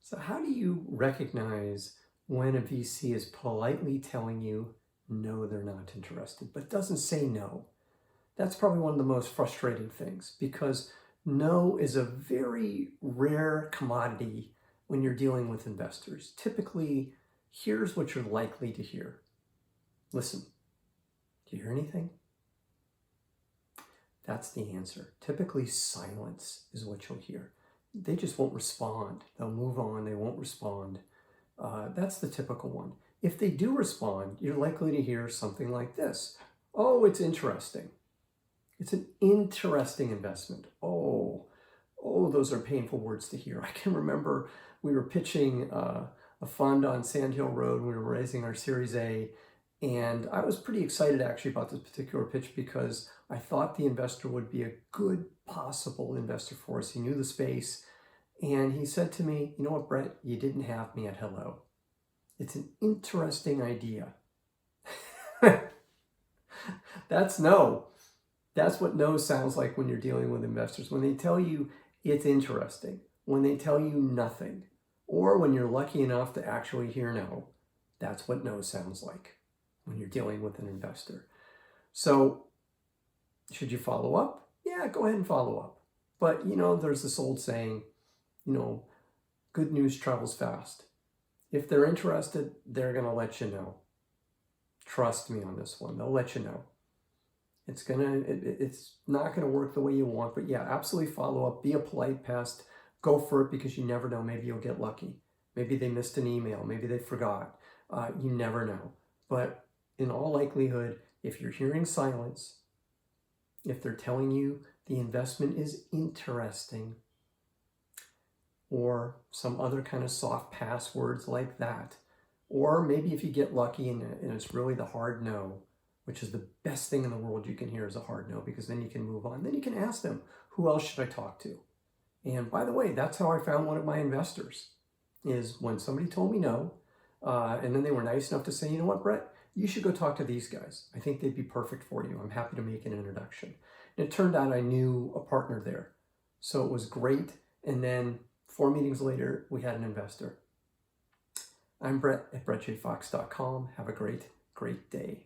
So how do you recognize when a VC is politely telling you no, they're not interested, but doesn't say no? That's probably one of the most frustrating things because no is a very rare commodity when you're dealing with investors. Typically, here's what you're likely to hear. Listen, do you hear anything? That's the answer. Typically, silence is what you'll hear. They just won't respond. They'll move on. They won't respond. That's the typical one. If they do respond, you're likely to hear something like this. Oh, it's interesting. It's an interesting investment. Oh, those are painful words to hear. I can remember we were pitching a fund on Sand Hill Road. We were raising our Series A, and I was pretty excited actually about this particular pitch because I thought the investor would be a good possible investor for us. He knew the space, and he said to me, "You know what, Brett? You didn't have me at hello. It's an interesting idea." That's no. That's what no sounds like when you're dealing with investors. When they tell you it's interesting, when they tell you nothing, or when you're lucky enough to actually hear no, that's what no sounds like when you're dealing with an investor. So, should you follow up? Yeah, go ahead and follow up. But, there's this old saying, you know, good news travels fast. If they're interested, they're going to let you know. Trust me on this one. They'll let you know. It's not gonna work the way you want, but yeah, absolutely follow up. Be a polite pest. Go for it because you never know. Maybe you'll get lucky. Maybe they missed an email. Maybe they forgot. You never know. But in all likelihood, if you're hearing silence, if they're telling you the investment is interesting, or some other kind of soft passwords like that, or maybe if you get lucky and it's really the hard no, which is the best thing in the world you can hear is a hard no, because then you can move on. Then you can ask them, who else should I talk to? And by the way, that's how I found one of my investors, is when somebody told me no, and then they were nice enough to say, you know what, Brett, you should go talk to these guys. I think they'd be perfect for you. I'm happy to make an introduction. And it turned out I knew a partner there. So it was great. And then 4 meetings later, we had an investor. I'm Brett at brettjfox.com. Have a great, great day.